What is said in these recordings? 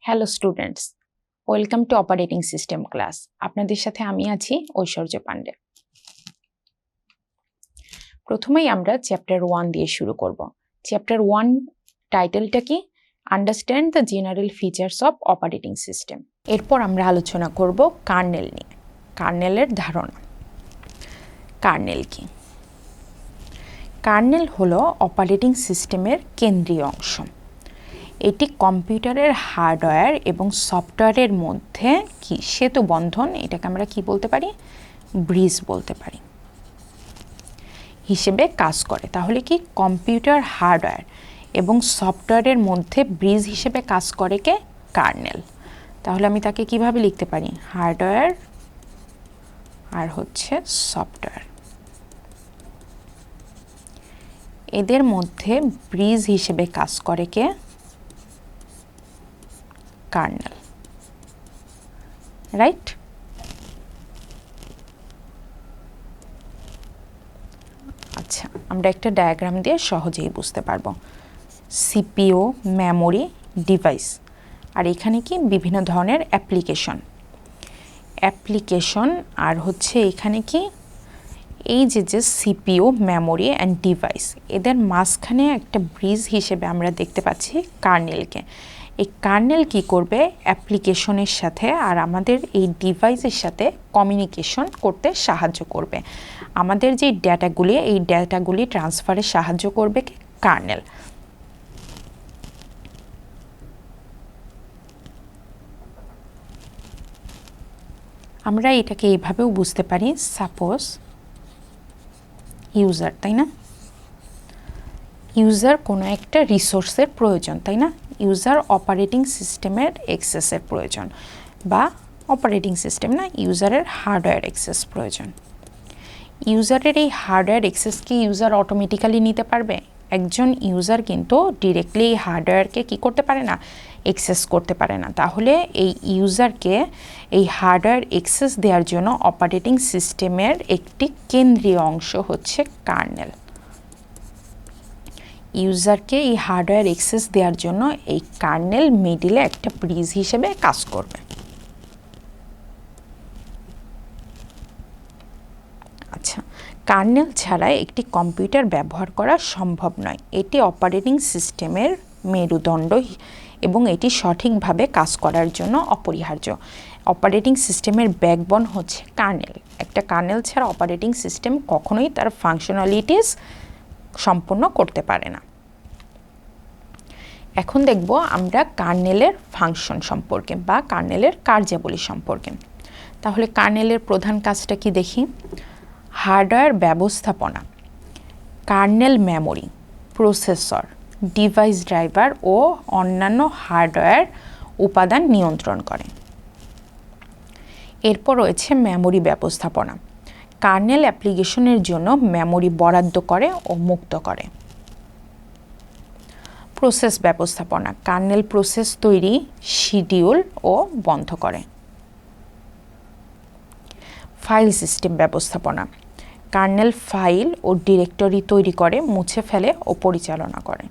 Hello students, welcome to operating system class. আপনাদের সাথে আমি আছি ঐশ্বর্য পান্ডে। প্রথমেই আমরা চ্যাপ্টার 1 দিয়ে শুরু করব। চ্যাপ্টার 1 টাইটেলটা কি? Understand the general features of operating system. এরপর আমরা আলোচনা করব কার্নেল নিয়ে, কার্নেলের ধারণা। কার্নেল কি? কার্নেল হলো অপারেটিং সিস্টেমের কেন্দ্রীয় অংশ। এটি কম্পিউটারের হার্ডওয়্যার এবং সফটওয়্যারের মধ্যে কি সেতু বন্ধন, এটাকে আমরা কি বলতে পারি? ব্রিজ বলতে পারি, হিসেবে কাজ করে। তাহলে কি কম্পিউটার হার্ডওয়্যার এবং সফটওয়্যারের মধ্যে ব্রিজ হিসেবে কাজ করে কে? কার্নেল। তাহলে আমি তাকে কিভাবে লিখতে পারি? হার্ডওয়্যার আর হচ্ছে সফটওয়্যার, এদের মধ্যে ব্রিজ হিসেবে কাজ করে কে? Kernel, right? আচ্ছা, আমরা একটা ডায়াগ্রাম দিয়ে সহজেই বুঝতে পারবো। সিপিইউ, মেমোরি, ডিভাইস, আর এখানে কি বিভিন্ন ধরনের অ্যাপ্লিকেশন আর হচ্ছে এখানে কি এই যে সিপিইউ, মেমোরি অ্যান্ড ডিভাইস, এদের মাঝখানে একটা ব্রিজ হিসেবে আমরা দেখতে পাচ্ছি কার্নেলকে। এই কার্নেল কি করবে? অ্যাপ্লিকেশনের সাথে আর আমাদের এই ডিভাইসের সাথে কমিউনিকেশন করতে সাহায্য করবে। আমাদের যে ডেটাগুলি, এই ডেটাগুলি ট্রান্সফারে সাহায্য করবে কার্নেল। আমরা এটাকে এইভাবেও বুঝতে পারি, সাপোজ ইউজার, তাই না? ইউজার কোনো একটা রিসোর্সের প্রয়োজন, তাই না? ইউজার অপারেটিং সিস্টেমের অ্যাক্সেসের প্রয়োজন, বা অপারেটিং সিস্টেম না, ইউজারের হার্ডওয়্যার অ্যাক্সেস প্রয়োজন। ইউজারের এই হার্ডওয়্যার অ্যাক্সেস কি ইউজার অটোমেটিক্যালি নিতে পারবে? একজন ইউজার কিন্তু ডিরেক্টলি এই হার্ডওয়্যারকে কি করতে পারে না? অ্যাক্সেস করতে পারে না। তাহলে এই ইউজারকে এই হার্ডওয়্যার অ্যাক্সেস দেওয়ার জন্য অপারেটিং সিস্টেমের একটি কেন্দ্রীয় অংশ হচ্ছে কার্নেল। ইউজারকে এই হার্ডওয়্যার অ্যাক্সেস দেওয়ার জন্য এই কার্নেল মিডিলে একটা ব্রিজ হিসেবে কাজ করবে। আচ্ছা, কার্নেল ছাড়া একটি কম্পিউটার ব্যবহার করা সম্ভব নয়। এটি অপারেটিং সিস্টেমের মেরুদণ্ড এবং এটি সঠিকভাবে কাজ করার জন্য অপরিহার্য। অপারেটিং সিস্টেমের ব্যাকবোন হচ্ছে কার্নেল। একটা কার্নেল ছাড়া অপারেটিং সিস্টেম কখনোই তার ফাংশনালিটিস সম্পূর্ণ করতে পারে না। এখন দেখব আমরা কার্নেলের ফাংশন সম্পর্কে বা কার্নেলের কার্যাবলী সম্পর্কে। তাহলে কার্নেলের প্রধান কাজটা কি দেখি? হার্ডওয়্যার ব্যবস্থাপনা, kernel memory, processor, device driver ও অন্যান্য হার্ডওয়্যার উপাদান নিয়ন্ত্রণ করে। এরপর রয়েছে মেমোরি ব্যবস্থাপনা। কার্নেল অ্যাপ্লিকেশনের জন্য মেমোরি বরাদ্দ করে ও মুক্ত করে। প্রসেস ব্যবস্থাপনা, কার্নেল প্রসেস তৈরি, শিডিউল ও বন্ধ করে। ফাইল সিস্টেম ব্যবস্থাপনা, কার্নেল ফাইল ও ডিরেক্টরি তৈরি করে, মুছে ফেলে ও পরিচালনা করে।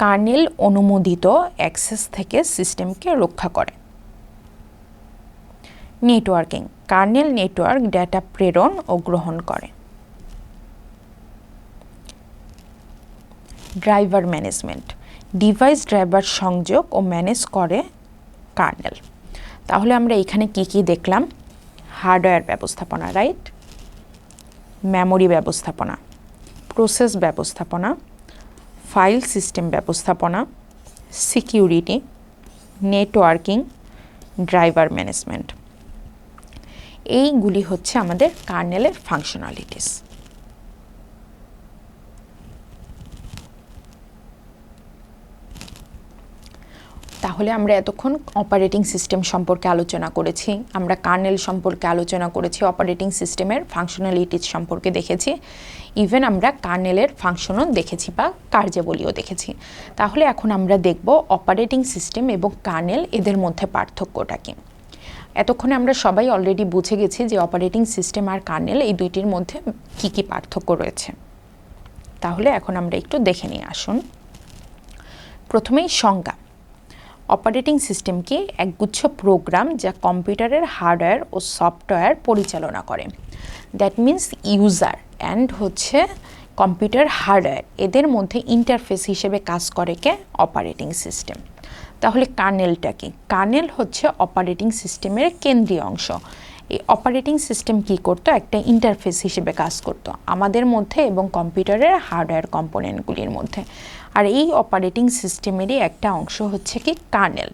কার্নেল অনুমোদিত অ্যাক্সেস থেকে সিস্টেমকে রক্ষা করে। নেটওয়ার্কিং, কার্নেল নেটওয়ার্ক ডেটা প্রেরণ ও গ্রহণ করে। ড্রাইভার ম্যানেজমেন্ট, ডিভাইস ড্রাইভার সংযোগ ও ম্যানেজ করে কার্নেল। তাহলে আমরা এখানে কি কি দেখলাম? হার্ডওয়্যার ব্যবস্থাপনা, রাইট? মেমোরি ব্যবস্থাপনা, প্রসেস ব্যবস্থাপনা, ফাইল সিস্টেম ব্যবস্থাপনা, সিকিউরিটি, নেটওয়ার্কিং, ড্রাইভার ম্যানেজমেন্ট, এইগুলি হচ্ছে আমাদের কার্নেলের ফাংশনালিটিস। তাহলে আমরা এতক্ষণ অপারেটিং সিস্টেম সম্পর্কে আলোচনা করেছি, আমরা কার্নেল সম্পর্কে আলোচনা করেছি, অপারেটিং সিস্টেমের ফাংশনালিটিস সম্পর্কে দেখেছি, ইভেন আমরা কার্নেলের ফাংশনও দেখেছি বা কার্যাবলীও দেখেছি। তাহলে এখন আমরা দেখব অপারেটিং সিস্টেম এবং কার্নেল, এদের মধ্যে পার্থক্যটা কি। এতক্ষণে আমরা সবাই অলরেডি বুঝে গেছি যে অপারেটিং সিস্টেম আর কার্নেল এই দুইটির মধ্যে কি কি পার্থক্য রয়েছে। তাহলে এখন আমরা একটু দেখে নিয়ে আসুন। প্রথমেই সংজ্ঞা। অপারেটিং সিস্টেম কি একগুচ্ছ প্রোগ্রাম যা কম্পিউটারের হার্ডওয়্যার ও সফটওয়্যার পরিচালনা করে। দ্যাট মিন্স ইউজার অ্যান্ড হচ্ছে কম্পিউটার হার্ডওয়্যার এদের মধ্যে ইন্টারফেস হিসেবে কাজ করে কে অপারেটিং সিস্টেম। তাহলে কার্নেলটা কি? কার্নেল হচ্ছে অপারেটিং সিস্টেমের কেন্দ্রীয় অংশ। এই অপারেটিং সিস্টেম কি করতো? একটা ইন্টারফেস হিসেবে কাজ করতো আমাদের মধ্যে এবং কম্পিউটারের হার্ডওয়্যার কম্পোনেন্টগুলির মধ্যে। আর এই অপারেটিং সিস্টেমেরই একটা অংশ হচ্ছে কি কার্নেল,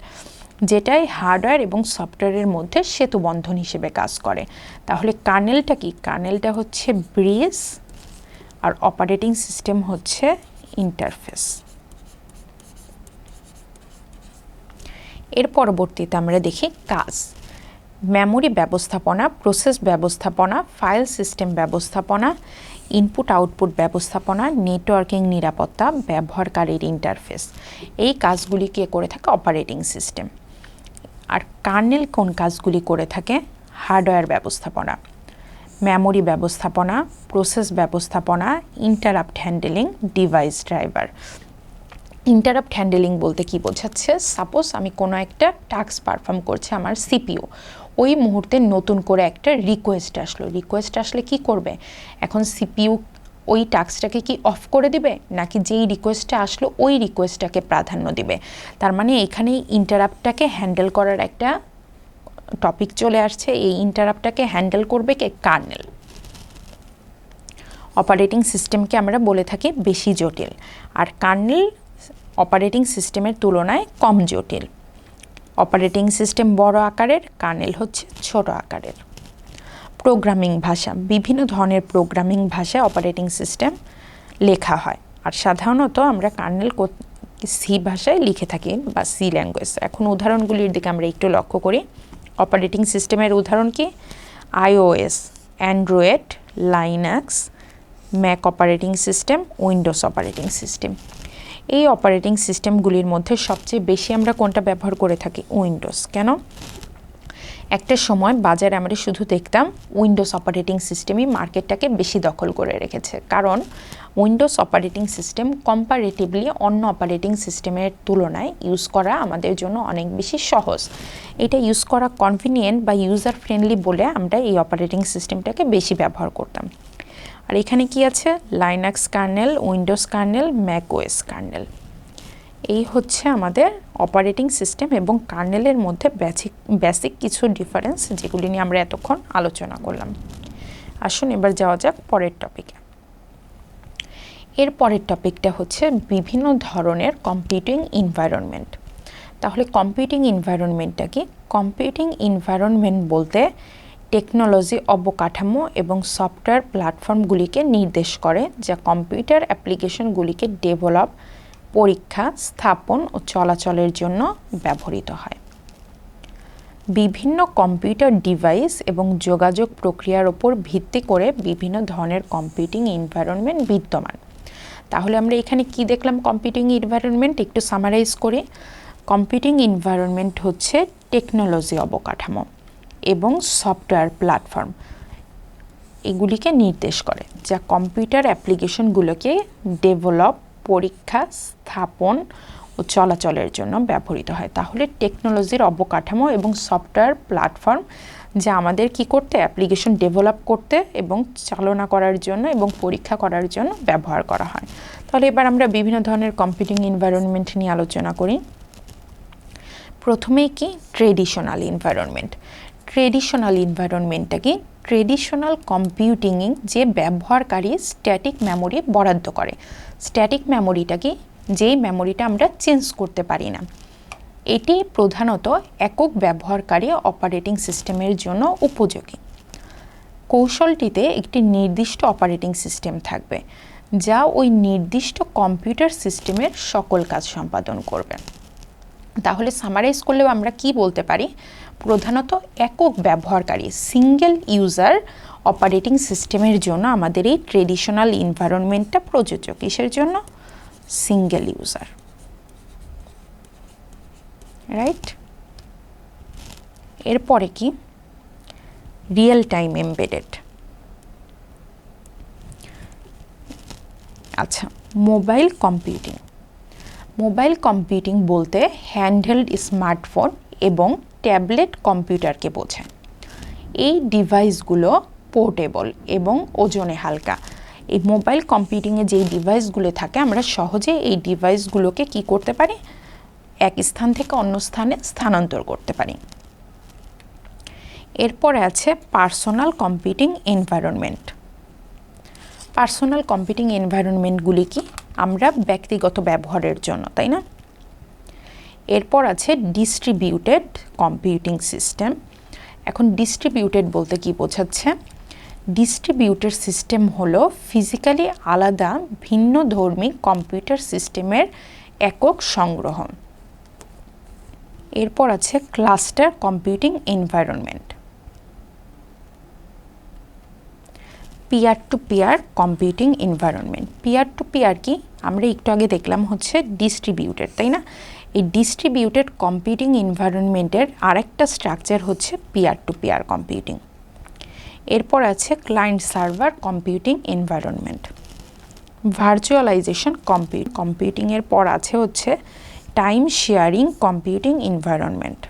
যেটাই হার্ডওয়্যার এবং সফটওয়্যারের মধ্যে সেতু বন্ধন হিসেবে কাজ করে। তাহলে কার্নেলটা কি? কার্নেলটা হচ্ছে ব্রিজ আর অপারেটিং সিস্টেম হচ্ছে ইন্টারফেস। এর পরবর্তীতে আমরা দেখি কাজ। মেমোরি ব্যবস্থাপনা, প্রসেস ব্যবস্থাপনা, ফাইল সিস্টেম ব্যবস্থাপনা, ইনপুট আউটপুট ব্যবস্থাপনা, নেটওয়ার্কিং নিরাপত্তা, ব্যবহারকারীর ইন্টারফেস, এই কাজগুলি কে করে থাকে? Operating system. আর কার্নেল কোন কাজগুলি করে থাকে? হার্ডওয়্যার ব্যবস্থাপনা, মেমোরি ব্যবস্থাপনা, প্রসেস ব্যবস্থাপনা, interrupt handling, device driver. Interrupt handling বলতে কি বোঝাচ্ছে? সাপোজ আমি কোনো একটা টাস্ক পারফর্ম করছি আমার সিপিইউ, ওই মুহূর্তে নতুন করে একটা রিকোয়েস্ট আসলো। রিকোয়েস্ট আসলে কি করবে? এখন সিপিইউ ওই টাস্কটাকে কি অফ করে দিবে, নাকি যেই রিকোয়েস্টটা আসলো ওই রিকোয়েস্টটাকে প্রাধান্য দিবে? তার মানে এখানে ইন্টারাপ্টটাকে হ্যান্ডেল করার একটা টপিক চলে আসছে। এই ইন্টারাপ্টটাকে হ্যান্ডেল করবে কে? কার্নেল। অপারেটিং সিস্টেমকে আমরা বলে থাকি বেশি জটিল, আর কার্নেল অপারেটিং সিস্টেমের তুলনায় কম জটিল। অপারেটিং সিস্টেম বড় আকারের, কার্নেল হচ্ছে ছোট আকারের। প্রোগ্রামিং ভাষা, বিভিন্ন ধরনের প্রোগ্রামিং ভাষায় অপারেটিং সিস্টেম লেখা হয়, আর সাধারণত আমরা কার্নেল সি ভাষায় লিখে থাকি বা সি ল্যাঙ্গুয়েজ। এখন উদাহরণগুলির দিকে আমরা একটু লক্ষ্য করি। অপারেটিং সিস্টেমের উদাহরণ কি? IOS, Android, Linux, Mac operating system, Windows operating system. এই অপারেটিং সিস্টেমগুলির মধ্যে সবচেয়ে বেশি আমরা কোনটা ব্যবহার করে থাকি? উইন্ডোজ। কেন? একটা সময় বাজারে আমরা শুধু দেখতাম উইন্ডোজ অপারেটিং সিস্টেমই মার্কেটটাকে বেশি দখল করে রেখেছে, কারণ উইন্ডোজ অপারেটিং সিস্টেম কম্পারেটিভলি অন্য অপারেটিং সিস্টেমের তুলনায় ইউজ করা আমাদের জন্য অনেক বেশি সহজ। এটা ইউজ করা কনভিনিয়েন্ট বা ইউজার ফ্রেন্ডলি বলে আমরা এই অপারেটিং সিস্টেমটাকে বেশি ব্যবহার করতাম। আর এখানে কি আছে? Linux kernel, Windows kernel, Mac OS kernel. এই হচ্ছে আমাদের অপারেটিং সিস্টেম এবং কার্নেলের মধ্যে বেসিক কিছু ডিফারেন্স, যেগুলি নিয়ে আমরা এতক্ষণ আলোচনা করলাম। আসুন এবার যাওয়া যাক পরের টপিকে। এর পরের টপিকটা হচ্ছে বিভিন্ন ধরনের কম্পিউটিং এনভায়রনমেন্ট। তাহলে কম্পিউটিং এনভায়রনমেন্টটা কি? কম্পিউটিং এনভায়রনমেন্ট বলতে টেকনোলজি অবকাঠামো এবং সফটওয়্যার প্ল্যাটফর্মগুলিকে নির্দেশ করে, যা কম্পিউটার অ্যাপ্লিকেশনগুলিকে ডেভেলপ, পরীক্ষা, স্থাপন ও চলাচলের জন্য ব্যবহৃত হয়। বিভিন্ন কম্পিউটার ডিভাইস এবং যোগাযোগ প্রক্রিয়ার উপর ভিত্তি করে বিভিন্ন ধরনের কম্পিউটিং এনভায়রনমেন্ট বিদ্যমান। তাহলে আমরা এখানে কি দেখলাম? কম্পিউটিং এনভায়রনমেন্ট একটু সামারাইজ করে। কম্পিউটিং এনভায়রনমেন্ট হচ্ছে টেকনোলজি অবকাঠামো এবং সফটওয়্যার প্ল্যাটফর্ম এগুলিকে নির্দেশ করে, যা কম্পিউটার অ্যাপ্লিকেশনগুলোকে ডেভেলপ, পরীক্ষা, স্থাপন ও চলাচলের জন্য ব্যবহৃত হয়। তাহলে টেকনোলজির অবকাঠামো এবং সফটওয়্যার প্ল্যাটফর্ম যা আমাদের কি করতে? অ্যাপ্লিকেশন ডেভেলপ করতে এবং চালনা করার জন্য এবং পরীক্ষা করার জন্য ব্যবহার করা হয়। তাহলে এবার আমরা বিভিন্ন ধরনের কম্পিউটিং এনভায়রনমেন্ট নিয়ে আলোচনা করি। প্রথমেই কি? Traditional environment. ট্রেডিশনাল এনভায়রনমেন্টটা কি? ট্রেডিশনাল কম্পিউটিং যে ব্যবহারকারী স্ট্যাটিক মেমোরি বরাদ্দ করে। স্ট্যাটিক মেমোরিটা কি? যেই মেমোরিটা আমরা চেঞ্জ করতে পারি না। এটি প্রধানত একক ব্যবহারকারী অপারেটিং সিস্টেমের জন্য উপযোগী। কৌশলটিতে একটি নির্দিষ্ট অপারেটিং সিস্টেম থাকবে, যা ওই নির্দিষ্ট কম্পিউটার সিস্টেমের সকল কাজ সম্পাদন করবে। তাহলে সামারাইজ করলেও আমরা কি বলতে পারি? প্রধানত একক ব্যবহারকারী সিঙ্গেল ইউজার অপারেটিং সিস্টেমের জন্য আমাদের এই ট্রেডিশনাল এনভায়রনমেন্টটা প্রযোজ্য। কিসের জন্য? Single user, right? এরপরে কি? Real time embedded. আচ্ছা, মোবাইল কম্পিউটিং। মোবাইল কম্পিউটিং বলতে হ্যান্ডহেল্ড স্মার্টফোন এবং ট্যাবলেট কম্পিউটারকে বোঝায়। এই ডিভাইসগুলো পোর্টেবল এবং ওজনে হালকা। এই মোবাইল কম্পিউটিংয়ে যেই ডিভাইসগুলো থাকে আমরা সহজে এই ডিভাইসগুলোকে কি করতে পারি, এক স্থান থেকে অন্য স্থানে স্থানান্তর করতে পারি। এরপরে আছে personal computing environment. Personal computing এনভায়রনমেন্টগুলি কি, আমরা ব্যক্তিগত ব্যবহারের জন্য, তাই না? এরপর আছে ডিস্ট্রিবিউটেড কম্পিউটিং সিস্টেম। এখন ডিস্ট্রিবিউটেড বলতে কি বোঝাচ্ছে? ডিস্ট্রিবিউটেড সিস্টেম হলো ফিজিক্যালি আলাদা ভিন্ন ধর্মী কম্পিউটার সিস্টেমের একক সংগ্রহ। এরপর আছে cluster computing environment. Peer to peer computing environment. Peer to peer কি, আমরা একটু আগে দেখলাম হচ্ছে ডিস্ট্রিবিউটেড, তাই না? এই ডিস্ট্রিবিউটেড কম্পিউটিং এনভায়রনমেন্টের আরেকটা স্ট্রাকচার হচ্ছে পিয়ার টু পিয়ার কম্পিউটিং। এরপর আছে client server computing environment. Virtualisation কম্পিউটিংয়ের পর আছে হচ্ছে টাইম শেয়ারিং কম্পিউটিং এনভায়রনমেন্ট।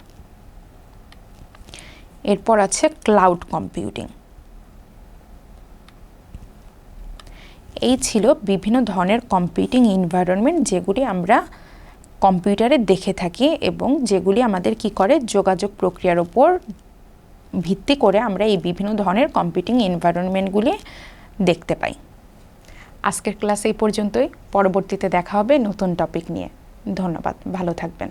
এরপর আছে ক্লাউড কম্পিউটিং। এই ছিল বিভিন্ন ধরনের কম্পিউটিং এনভায়রনমেন্ট যেগুলি আমরা কম্পিউটারে দেখে থাকি এবং যেগুলি আমাদের কি করে, যোগাযোগ প্রক্রিয়ার উপর ভিত্তি করে আমরা এই বিভিন্ন ধরনের কম্পিউটিং এনভায়রনমেন্টগুলি দেখতে পাই। আজকের ক্লাস এই পর্যন্তই। পরবর্তীতে দেখা হবে নতুন টপিক নিয়ে। ধন্যবাদ, ভালো থাকবেন।